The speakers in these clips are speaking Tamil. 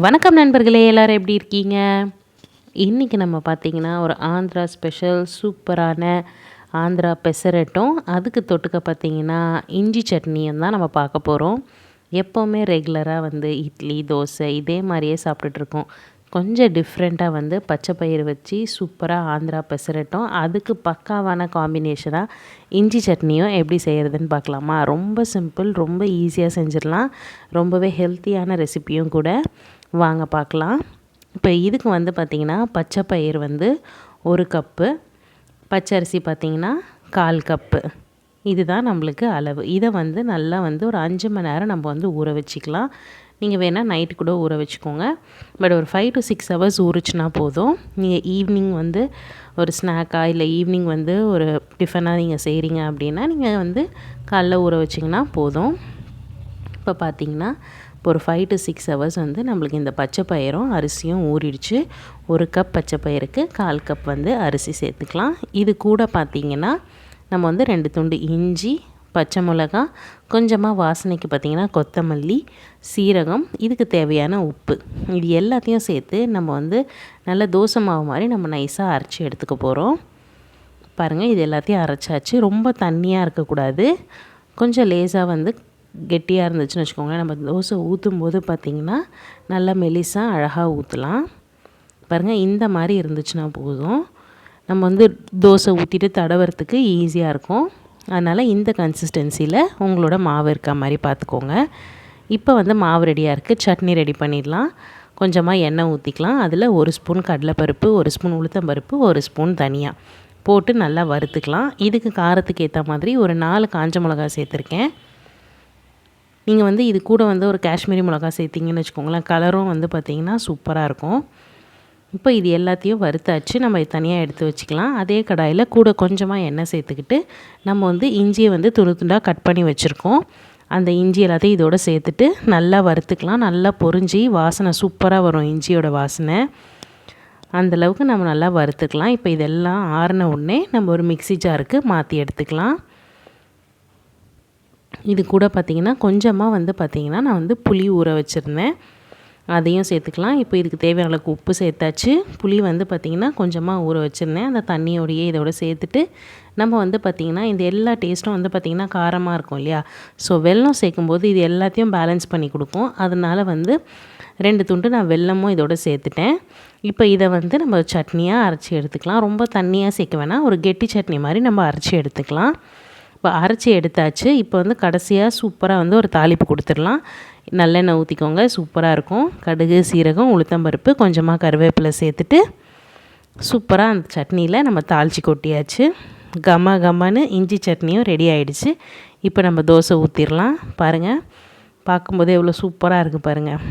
வணக்கம் நண்பர்களே, எல்லோரும் எப்படி இருக்கீங்க? இன்றைக்கி நம்ம பார்த்திங்கன்னா ஒரு ஆந்திரா ஸ்பெஷல் சூப்பரான ஆந்திரா பெசரட்டும், அதுக்கு தொட்டுக்க பார்த்திங்கன்னா இஞ்சி சட்னியும் தான் நம்ம பார்க்க போகிறோம். எப்போவுமே ரெகுலராக இட்லி தோசை இதே மாதிரியே சாப்பிட்டுட்ருக்கோம். கொஞ்சம் டிஃப்ரெண்ட்டாக பச்சை பயிறு வச்சு சூப்பராக ஆந்திரா பெசரட்டும், அதுக்கு பக்காவான காம்பினேஷனாக இஞ்சி சட்னியும் எப்படி செய்கிறதுன்னு பார்க்கலாமா? ரொம்ப சிம்பிள், ரொம்ப ஈஸியாக செஞ்சிடலாம். ரொம்பவே ஹெல்த்தியான ரெசிப்பியும் கூட. வாங்க பார்க்கலாம். இப்போ இதுக்கு பார்த்திங்கன்னா பச்சை பயிறு 1 கப்பு, பச்சரிசி பார்த்திங்கன்னா 1/4 கப்பு. இதுதான் நம்மளுக்கு அளவு. இதை நல்லா ஒரு 5 மணி நேரம் நம்ம ஊற வச்சுக்கலாம். நீங்கள் வேணால் நைட்டு கூட ஊற வச்சுக்கோங்க. பட் ஒரு 5 to 6 ஹவர்ஸ் ஊறிச்சுன்னா போதும். நீங்கள் ஈவினிங் ஒரு ஸ்நாக்காக இல்லை ஈவினிங் ஒரு டிஃபனாக நீங்கள் செய்கிறீங்க அப்படின்னா நீங்கள் காலைல ஊற வச்சிங்கன்னா போதும். இப்போ பார்த்திங்கன்னா இப்போ ஒரு 5 to 6 ஹவர்ஸ் நம்மளுக்கு இந்த பச்சை பயிரும் அரிசியும் ஊறிடுச்சு. 1 கப் பச்சை பயிருக்கு 1/4 கப் அரிசி சேர்த்துக்கலாம். இது கூட பார்த்திங்கன்னா நம்ம 2 துண்டு இஞ்சி, பச்சை மிளகா, கொஞ்சமாக வாசனைக்கு பார்த்திங்கன்னா கொத்தமல்லி, சீரகம், இதுக்கு தேவையான உப்பு, இது எல்லாத்தையும் சேர்த்து நம்ம நல்லா தோசை மாவு மாதிரி நம்ம நைஸாக அரைச்சி எடுத்துக்க போகிறோம். பாருங்கள், இது எல்லாத்தையும் அரைச்சாச்சு. ரொம்ப தண்ணியாக இருக்கக்கூடாது. கொஞ்சம் லேசாக கெட்டியாக இருந்துச்சுன்னு வச்சுக்கோங்களேன். நம்ம தோசை ஊற்றும் போது பார்த்திங்கன்னா நல்லா மெலிசாக அழகாக ஊற்றலாம். பாருங்கள், இந்த மாதிரி இருந்துச்சுன்னா போதும். நம்ம தோசை ஊற்றிட்டு தடவுறதுக்கு ஈஸியாக இருக்கும். அதனால் இந்த கன்சிஸ்டன்சியில் உங்களோட மாவு இருக்க மாதிரி பார்த்துக்கோங்க. இப்போ மாவு ரெடியாக இருக்குது. சட்னி ரெடி பண்ணிடலாம். கொஞ்சமாக எண்ணெய் ஊற்றிக்கலாம். அதில் 1 ஸ்பூன் கடலைப்பருப்பு, 1 ஸ்பூன் உளுத்தம்பருப்பு, 1 ஸ்பூன் தனியா போட்டு நல்லா வறுத்துக்கலாம். இதுக்கு காரத்துக்கு ஏற்ற மாதிரி ஒரு 4 காஞ்ச மிளகா சேர்த்துருக்கேன். நீங்கள் இது கூட ஒரு காஷ்மீரி மிளகா சேர்த்திங்கன்னு வச்சுக்கோங்களேன், கலரும் பார்த்திங்கன்னா சூப்பராக இருக்கும். இப்போ இது எல்லாத்தையும் வறுத்தாச்சு. நம்ம இது தனியாக எடுத்து வச்சுக்கலாம். அதே கடாயில் கூட கொஞ்சமாக எண்ணெய் சேர்த்துக்கிட்டு நம்ம இஞ்சியை துண்டு துண்டாக கட் பண்ணி வச்சுருக்கோம். அந்த இஞ்சி எல்லாத்தையும் இதோடு சேர்த்துட்டு நல்லா வறுத்துக்கலாம். நல்லா பொரிஞ்சு வாசனை சூப்பராக வரும். இஞ்சியோட வாசனை அந்தளவுக்கு நம்ம நல்லா வறுத்துக்கலாம். இப்போ இதெல்லாம் ஆறின உடனே நம்ம ஒரு மிக்ஸி ஜாருக்கு மாற்றி எடுத்துக்கலாம். இது கூட பார்த்திங்கன்னா கொஞ்சமாக பார்த்திங்கன்னா நான் புளி ஊற வச்சுருந்தேன், அதையும் சேர்த்துக்கலாம். இப்போ இதுக்கு தேவையான அளவுக்கு உப்பு சேர்த்தாச்சு. புளி பார்த்திங்கன்னா கொஞ்சமாக ஊற வச்சுருந்தேன், அந்த தண்ணியோடையே இதோட சேர்த்துட்டு நம்ம பார்த்திங்கன்னா இந்த எல்லா டேஸ்ட்டும் பார்த்திங்கன்னா காரமாக இருக்கும் இல்லையா? ஸோ வெல்லம் சேர்க்கும்போது இது எல்லாத்தையும் பேலன்ஸ் பண்ணி கொடுக்கும். அதனால் 2 துண்டு நான் வெல்லமும் இதோட சேர்த்துட்டேன். இப்போ இதை நம்ம சட்னியாக அரைச்சி எடுத்துக்கலாம். ரொம்ப தண்ணியாக சேர்க்க வேணாம், ஒரு கெட்டி சட்னி மாதிரி நம்ம அரைச்சி எடுத்துக்கலாம். இப்போ அரைச்சி எடுத்தாச்சு. இப்போ கடைசியாக சூப்பராக ஒரு தாளிப்பு கொடுத்துடலாம். நல்லெண்ணெய் ஊற்றிக்கோங்க, சூப்பராக இருக்கும். கடுகு, சீரகம், உளுத்தம்பருப்பு, கொஞ்சமாக கருவேப்பிலை சேர்த்துட்டு சூப்பராக அந்த சட்னியில் நம்ம தாளித்து கொட்டியாச்சு. கமன்னு இஞ்சி சட்னியும் ரெடி ஆகிடுச்சு. இப்போ நம்ம தோசை ஊற்றிடலாம். பாருங்கள், பார்க்கும்போதே எவ்வளோ சூப்பராக இருக்குது பாருங்கள்.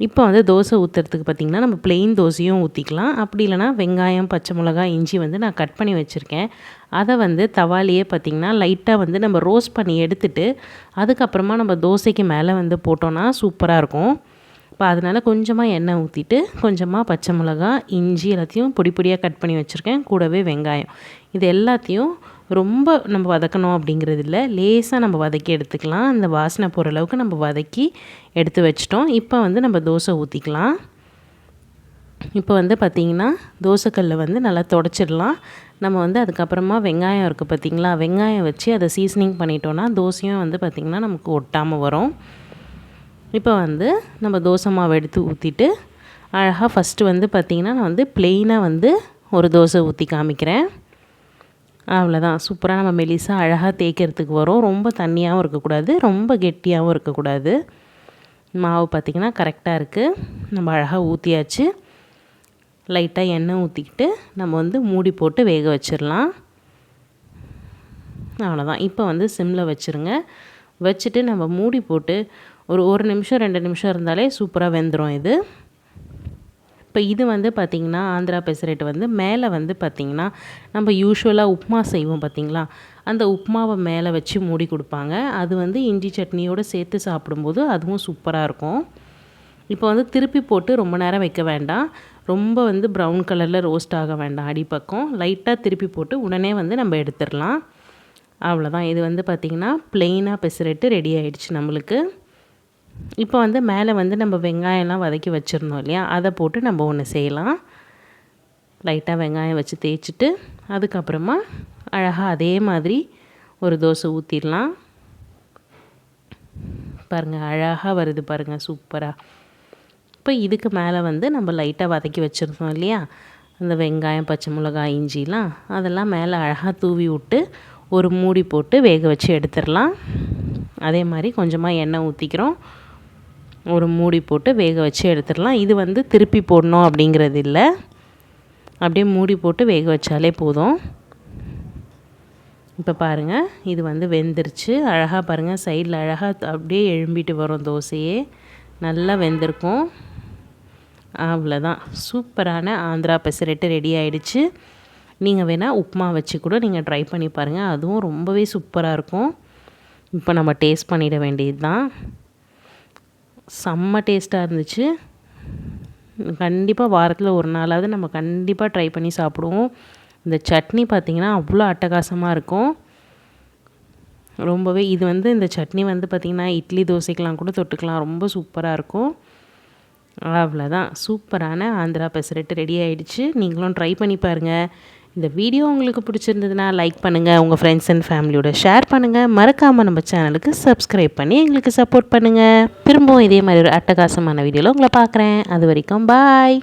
இப்போ தோசை ஊற்றுறதுக்கு பார்த்திங்கன்னா நம்ம ப்ளெயின் தோசையும் ஊற்றிக்கலாம். அப்படி இல்லைனா வெங்காயம், பச்சை மிளகாய், இஞ்சி நான் கட் பண்ணி வச்சுருக்கேன். அதை தவாலியே பார்த்திங்கன்னா லைட்டாக நம்ம ரோஸ்ட் பண்ணி எடுத்துட்டு அதுக்கப்புறமா நம்ம தோசைக்கு மேலே போட்டோன்னா சூப்பராக இருக்கும். இப்போ அதனால் கொஞ்சமாக எண்ணெய் ஊற்றிட்டு கொஞ்சமாக பச்சை மிளகாய், இஞ்சி எல்லாத்தையும் பொடி பொடியாக கட் பண்ணி வச்சுருக்கேன். கூடவே வெங்காயம், இது எல்லாத்தையும் ரொம்ப நம்ம வதக்கணும் அப்படிங்கிறது இல்லை, லேசாக நம்ம வதக்கி எடுத்துக்கலாம். அந்த வாசனை போகிற அளவுக்கு நம்ம வதக்கி எடுத்து வச்சிட்டோம். இப்போ நம்ம தோசை ஊற்றிக்கலாம். இப்போ பார்த்திங்கன்னா தோசைக்கல்லை நல்லா தொடச்சிடலாம். நம்ம அதுக்கப்புறமா வெங்காயம் இருக்குது பார்த்திங்களா, வெங்காயம் வச்சு அதை சீசனிங் பண்ணிட்டோன்னா தோசையும் பார்த்திங்கன்னா நமக்கு ஒட்டாமல் வரும். இப்போ நம்ம தோசை மாவு எடுத்து ஊற்றிட்டு அழகாக ஃபஸ்ட்டு பார்த்திங்கன்னா நான் ப்ளெயினாக ஒரு தோசை ஊற்றி காமிக்கிறேன். அவ்வளோதான், சூப்பராக நம்ம மெலிசாக அழகாக தேய்க்கிறதுக்கு வரும். ரொம்ப தண்ணியாகவும் இருக்கக்கூடாது, ரொம்ப கெட்டியாகவும் இருக்கக்கூடாது. மாவு பார்த்திங்கன்னா கரெக்டாக இருக்குது. நம்ம அழகாக ஊற்றியாச்சு. லைட்டாக எண்ணெய் ஊற்றிக்கிட்டு நம்ம மூடி போட்டு வேக வச்சிடலாம். அவ்வளோதான். இப்போ சிம்மில் வச்சுருங்க. வச்சுட்டு நம்ம மூடி போட்டு ஒரு 1 நிமிஷம் 2 நிமிஷம் இருந்தாலே சூப்பராக வெந்துடும் இது. இப்போ இது பார்த்திங்கன்னா ஆந்திரா பெசரட்டு மேலே பார்த்திங்கன்னா நம்ம யூஷுவலாக உப்புமா செய்வோம் பார்த்திங்களா, அந்த உப்புமாவை மேலே வச்சு மூடி கொடுப்பாங்க. அது இஞ்சி சட்னியோடு சேர்த்து சாப்பிடும்போது அதுவும் சூப்பராக இருக்கும். இப்போ திருப்பி போட்டு ரொம்ப நேரம் வைக்க வேண்டாம். ரொம்ப ப்ரௌன் கலரில் ரோஸ்ட் ஆக வேண்டாம். அடிப்பக்கம் லைட்டாக திருப்பி போட்டு உடனே நம்ம எடுத்துடலாம். அவ்வளோதான். இது பார்த்திங்கன்னா ப்ளெயினாக பெசரட்டு ரெடி ஆகிடுச்சு நம்மளுக்கு. இப்போ வந்து மேலே வந்து நம்ம வெங்காயம்லாம் வதக்கி வச்சுருந்தோம் இல்லையா, அதை போட்டு நம்ம ஒன்று செய்யலாம். லைட்டாக வெங்காயம் வச்சு தேய்ச்சிட்டு அதுக்கப்புறமா அழகாக அதே மாதிரி ஒரு தோசை ஊற்றிடலாம். பாருங்கள் அழகாக வருது பாருங்கள், சூப்பராக. இப்போ இதுக்கு மேலே வந்து நம்ம லைட்டாக வதக்கி வச்சுருந்தோம் இல்லையா, அந்த வெங்காயம், பச்சை மிளகாய், இஞ்சிலாம் அதெல்லாம் மேலே அழகாக தூவி விட்டு ஒரு மூடி போட்டு வேக வச்சு எடுத்துடலாம். அதே மாதிரி கொஞ்சமாக எண்ணெய் ஊற்றிக்கிறோம், ஒரு மூடி போட்டு வேக வச்சு எடுத்துடலாம். இது வந்து திருப்பி போடணும் அப்படிங்கிறது இல்லை, அப்படியே மூடி போட்டு வேக வச்சாலே போதும். இப்போ பாருங்கள் இது வந்து வெந்துருச்சு. அழகாக பாருங்கள் சைடில் அழகாக அப்படியே எழும்பிட்டு வரும் தோசையே, நல்லா வெந்திருக்கும். அவ்வளோதான், சூப்பரான ஆந்திரா பெசரட்டு ரெடி ஆகிடுச்சு. நீங்கள் வேணால் உப்புமா வச்சு கூட நீங்கள் ட்ரை பண்ணி பாருங்கள், அதுவும் ரொம்பவே சூப்பராக இருக்கும். இப்போ நம்ம டேஸ்ட் பண்ணிட வேண்டியது தான். செம்ம டேஸ்ட்டாக இருந்துச்சு. கண்டிப்பாக வாரத்தில் ஒரு நாளாவது நம்ம கண்டிப்பாக ட்ரை பண்ணி சாப்பிடுவோம். இந்த சட்னி பார்த்திங்கன்னா அவ்வளோ அட்டகாசமாக இருக்கும். ரொம்பவே இது வந்து இந்த சட்னி வந்து பார்த்திங்கன்னா இட்லி தோசைக்கெலாம் கூட தொட்டுக்கலாம், ரொம்ப சூப்பராக இருக்கும். அவ்வளோதான், சூப்பரான ஆந்திரா பெசரட்டு ரெடி ஆகிடுச்சு. நீங்களும் ட்ரை பண்ணி பாருங்கள். இந்த வீடியோ உங்களுக்கு பிடிச்சிருந்ததுன்னா லைக் பண்ணுங்கள், உங்கள் ஃப்ரெண்ட்ஸ் அண்ட் ஃபேமிலியோட ஷேர் பண்ணுங்கள். மறக்காமல் நம்ம சேனலுக்கு சப்ஸ்கிரைப் பண்ணி எங்களுக்கு சப்போர்ட் பண்ணுங்கள். திரும்பவும் இதே மாதிரி ஒரு அட்டகாசமான வீடியோவில் உங்களை பார்க்குறேன். அது வரைக்கும் பாய்.